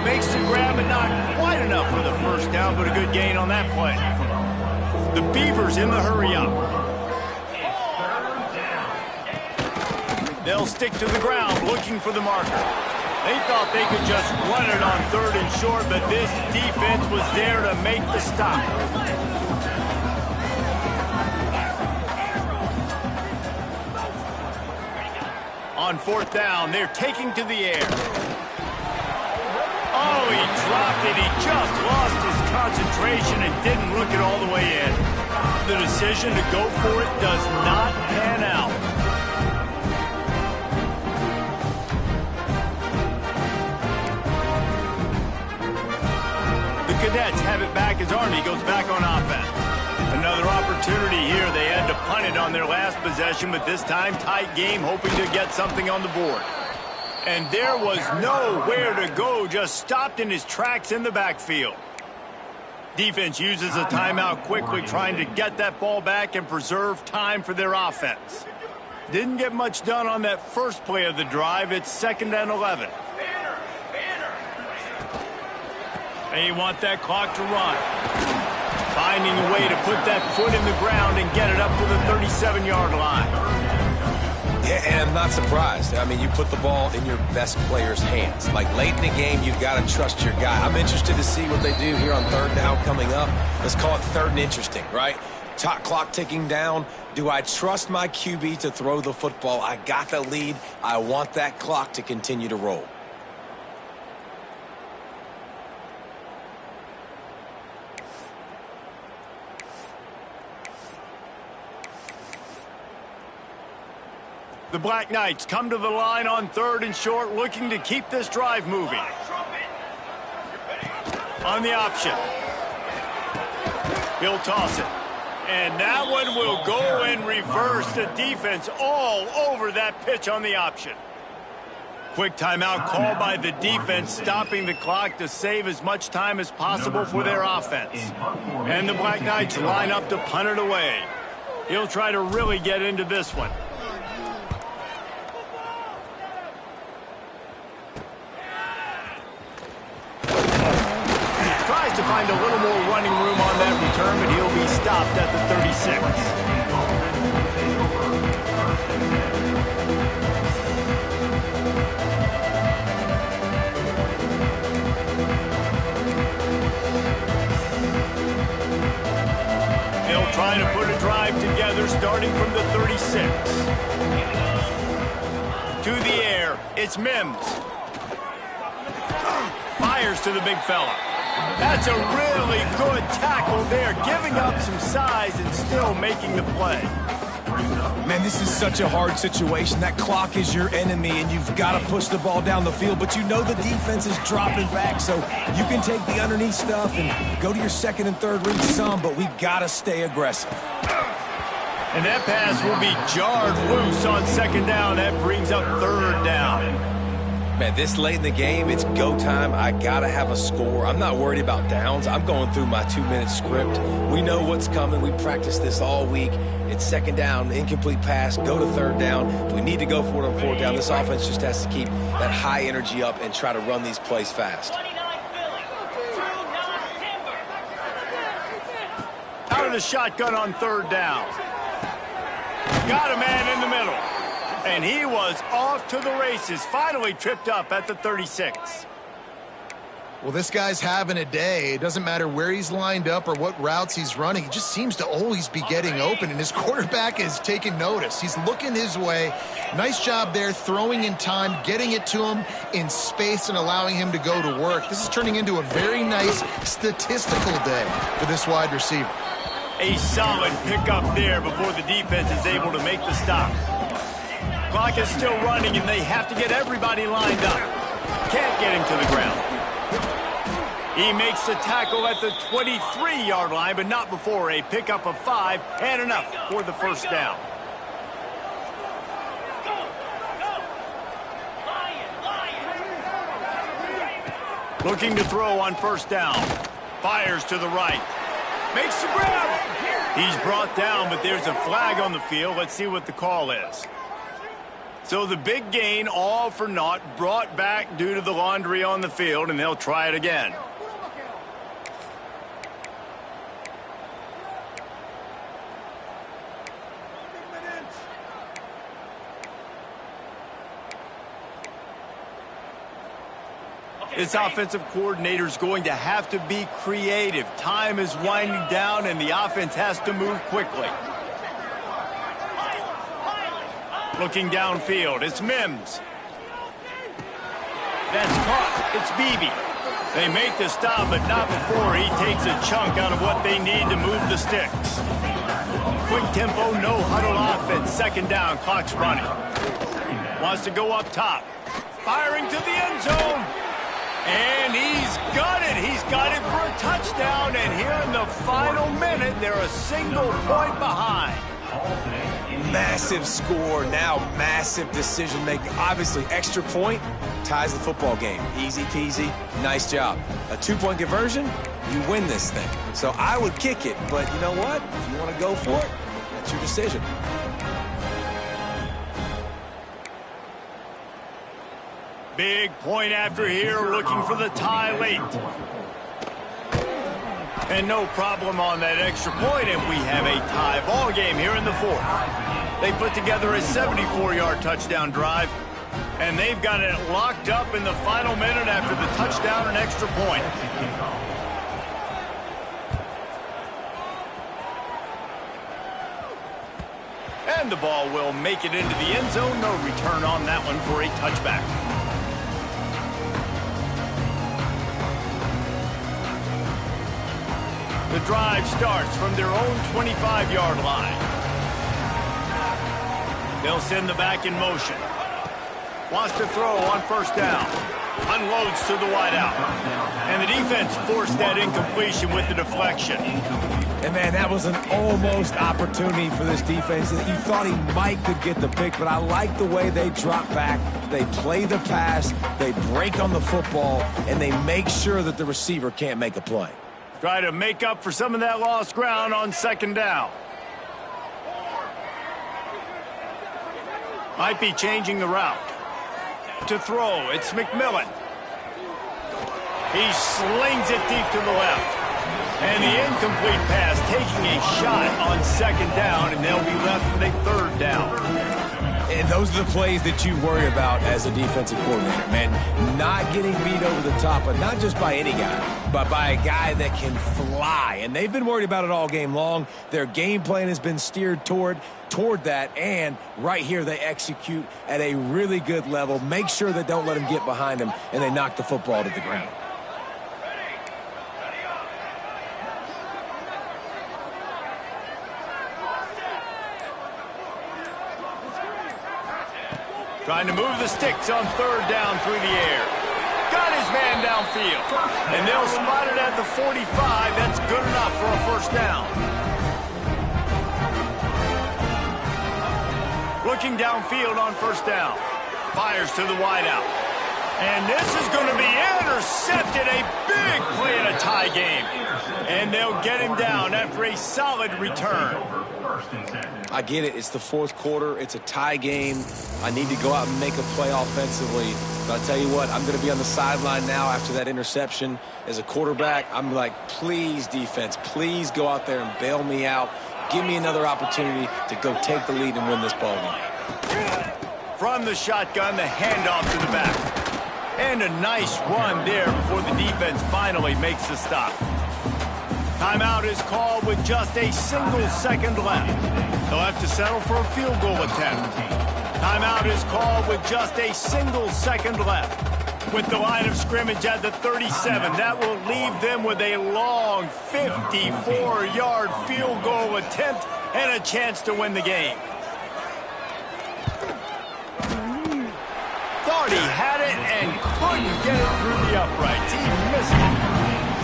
Makes the grab, but not quite enough for the 1st down, but a good gain on that play. The Beavers in the hurry up. They'll They'll stick to the ground looking for the marker. They thought they could just run it on 3rd and short, but this defense was there to make the stop. On 4th down, they're taking to the air. Oh, he dropped it. He just lost his concentration and didn't look it all the way in. The decision to go for it does not pan out. The Cadets have it back as Army goes back on offense. Another opportunity here. They had to punt it on their last possession, but this time tight game, hoping to get something on the board. And there was nowhere to go, just stopped in his tracks in the backfield. Defense uses a timeout quickly, trying to get that ball back and preserve time for their offense. Didn't get much done on that first play of the drive. It's 2nd and 11. They want that clock to run. Finding a way to put that foot in the ground and get it up to the 37-yard line. Yeah, and I'm not surprised. I mean, you put the ball in your best player's hands. Like, late in the game, you've got to trust your guy. I'm interested to see what they do here on 3rd down coming up. Let's call it 3rd and interesting, right? Top clock ticking down. Do I trust my QB to throw the football? I got the lead. I want that clock to continue to roll. The Black Knights come to the line on 3rd and short, looking to keep this drive moving. On the option. He'll toss it. And that one will go in reverse. The defense all over that pitch on the option. Quick timeout called by the defense, stopping the clock to save as much time as possible for their offense. And the Black Knights line up to punt it away. He'll try to really get into this one. To find a little more running room on that return, but he'll be stopped at the 36. They'll try to put a drive together starting from the 36. To the air, it's Mims. Fires to the big fella. That's a really good tackle there, giving up some size and still making the play. Man, this is such a hard situation. That clock is your enemy, and you've got to push the ball down the field, but you know the defense is dropping back, so you can take the underneath stuff and go to your 2nd and 3rd read some, but we got to stay aggressive. And that pass will be jarred loose on 2nd down. That brings up 3rd down. Man, this late in the game, it's go time. I got to have a score. I'm not worried about downs. I'm going through my 2-minute script. We know what's coming. We practiced this all week. It's 2nd down, incomplete pass, go to 3rd down. We need to go for it on 4th down. This offense just has to keep that high energy up and try to run these plays fast. Out of the shotgun on 3rd down. Got a man in the middle. And he was off to the races, finally tripped up at the 36. Well, this guy's having a day. It doesn't matter where he's lined up or what routes he's running. He just seems to always be getting open, and his quarterback is taking notice. He's looking his way. Nice job there, throwing in time, getting it to him in space and allowing him to go to work. This is turning into a very nice statistical day for this wide receiver. A solid pickup there before the defense is able to make the stop. Clock is still running, and they have to get everybody lined up. Can't get him to the ground. He makes the tackle at the 23-yard line, but not before a pickup of 5 and enough for the 1st down. Looking to throw on 1st down. Fires to the right. Makes the grab. He's brought down, but there's a flag on the field. Let's see what the call is. So the big gain, all for naught, brought back due to the laundry on the field, and they'll try it again. This offensive coordinator is going to have to be creative. Time is winding down, and the offense has to move quickly. Looking downfield, it's Mims. That's caught. It's Beebe. They make the stop, but not before he takes a chunk out of what they need to move the sticks. Quick tempo, no huddle offense. Second down, clock's running. Wants to go up top. Firing to the end zone. And he's got it. He's got it for a touchdown. And here in the final minute, they're a single point behind. Massive score, now massive decision making. Obviously, extra point ties the football game. Easy peasy, nice job. A 2-point conversion, you win this thing. So I would kick it, but you know what? If you want to go for it, that's your decision. Big point after here, looking for the tie late. And no problem on that extra point, and we have a tie ball game here in the fourth. They put together a 74-yard touchdown drive, and they've got it locked up in the final minute after the touchdown and extra point. And the ball will make it into the end zone. No return on that one for a touchback. The drive starts from their own 25-yard line. They'll send the back in motion. Wants to throw on first down. Unloads to the wideout. And the defense forced that incompletion with the deflection. And, man, that was an almost opportunity for this defense. You thought he might could get the pick, but I like the way they drop back. They play the pass, they break on the football, and they make sure that the receiver can't make a play. Try to make up for some of that lost ground on second down. Might be changing the route. To throw, it's McMillan. He slings it deep to the left. And the incomplete pass taking a shot on second down, and they'll be left with a third down. And those are the plays that you worry about as a defensive coordinator, man. Not getting beat over the top, but not just by any guy, but by a guy that can fly. And they've been worried about it all game long. Their game plan has been steered toward that, and right here they execute at a really good level. Make sure they don't let him get behind him, and they knock the football to the ground. Trying to move the sticks on third down through the air. Got his man downfield. And they'll spot it at the 45. That's good enough for a first down. Looking downfield on first down. Fires to the wideout. And this is going to be intercepted. A big play in a tie game. And they'll get him down after a solid return. I get it. It's the fourth quarter. It's a tie game. I need to go out and make a play offensively. But I'll tell you what, I'm going to be on the sideline now after that interception. As a quarterback, I'm like, please, defense, please go out there and bail me out. Give me another opportunity to go take the lead and win this ball game. From the shotgun, the handoff to the back. And a nice run there before the defense finally makes the stop. Timeout is called with just a single second left. They'll have to settle for a field goal attempt. Timeout is called with just a single second left. With the line of scrimmage at the 37, that will leave them with a long 54-yard field goal attempt and a chance to win the game. Thought he had it and couldn't get it through the uprights. He missed it.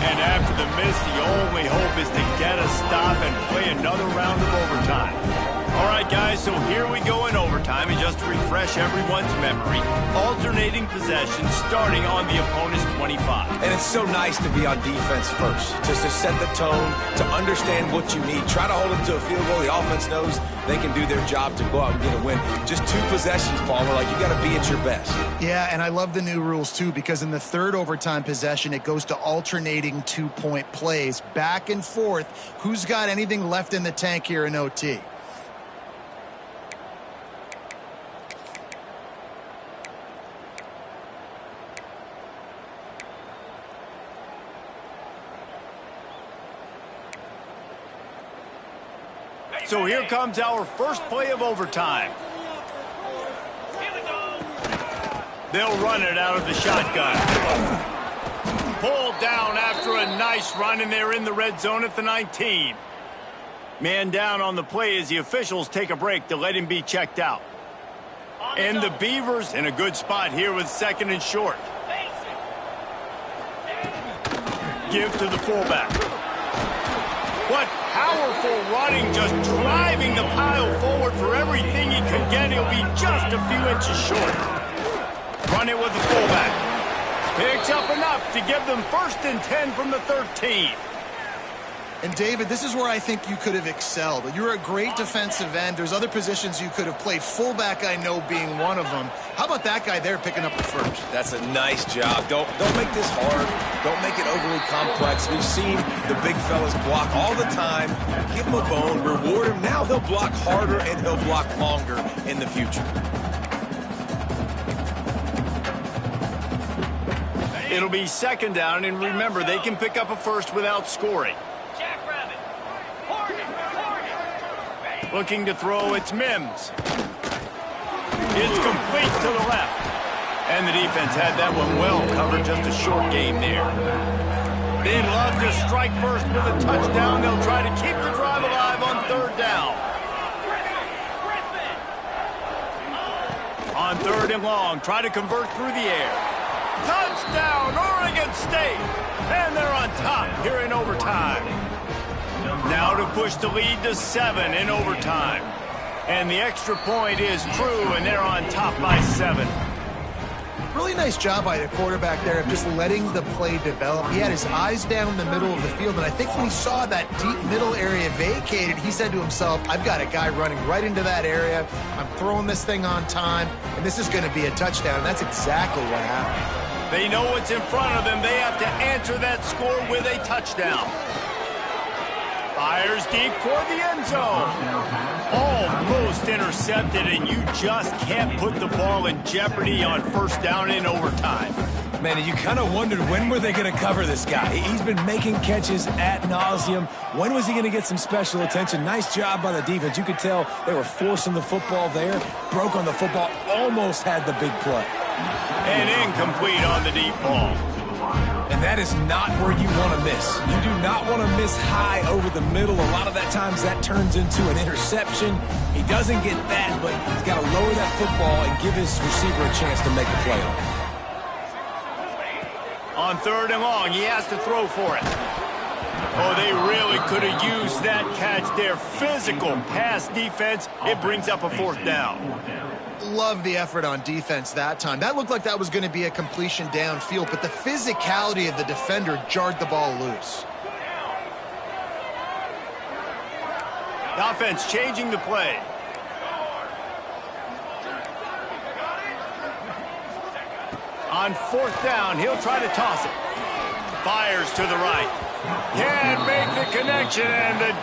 And after the miss, the only hope is to get a stop and play another round of overtime. All right, guys, so here we go in overtime. And just to refresh everyone's memory, alternating possession starting on the opponent's 25. And it's so nice to be on defense first, just to set the tone, to understand what you need. Try to hold them to a field goal. The offense knows they can do their job to go out and get a win. Just 2 possessions, Palmer. Like, you got to be at your best. Yeah, and I love the new rules, too, because in the third overtime possession, it goes to alternating 2-point plays. Back and forth. Who's got anything left in the tank here in OT? So here comes our first play of overtime. They'll run it out of the shotgun. Pulled down after a nice run, and they're in the red zone at the 19. Man down on the play as the officials take a break to let him be checked out. And the Beavers in a good spot here with 2nd and short. Give to the fullback. What powerful running, just driving the pile forward for everything he could get. He'll be just a few inches short. Run it with the fullback. Picks up enough to give them 1st and 10 from the 13. And, David, this is where I think you could have excelled. You're a great defensive end. There's other positions you could have played. Fullback, I know, being one of them. How about that guy there picking up the first? That's a nice job. Don't make this hard. Don't make it overly complex. We've seen the big fellas block all the time. Give him a bone, reward him. Now he'll block harder and he'll block longer in the future. It'll be 2nd down, and remember, they can pick up a first without scoring. Looking to throw, it's Mims. It's complete to the left. And the defense had that one well covered, just a short game there. They'd love to strike first with a touchdown. They'll try to keep the drive alive on 3rd down. On 3rd and long, try to convert through the air. Touchdown, Oregon State! And they're on top here in overtime. Now to push the lead to 7 in overtime. And the extra point is true, and they're on top by 7. Really nice job by the quarterback there of just letting the play develop. He had his eyes down the middle of the field, and I think when he saw that deep middle area vacated, he said to himself, I've got a guy running right into that area. I'm throwing this thing on time, and this is going to be a touchdown. And that's exactly what happened. They know what's in front of them. They have to answer that score with a touchdown. Fires deep toward the end zone. Almost intercepted, and you just can't put the ball in jeopardy on 1st down in overtime. Man, you kind of wondered when were they going to cover this guy. He's been making catches ad nauseum. When was he going to get some special attention? Nice job by the defense. You could tell they were forcing the football there. Broke on the football, almost had the big play. And incomplete on the deep ball. And that is not where you want to miss. You do not want to miss high over the middle. A lot of that times that turns into an interception. He doesn't get that, but he's got to lower that football and give his receiver a chance to make the play on it. On 3rd and long, he has to throw for it. Oh, they really could have used that catch there. Physical pass defense. It brings up a 4th down. Love the effort on defense that time. That looked like that was going to be a completion downfield, but the physicality of the defender jarred the ball loose. The offense changing the play. On 4th down, he'll try to toss it. Fires to the right. Can't make the connection, and the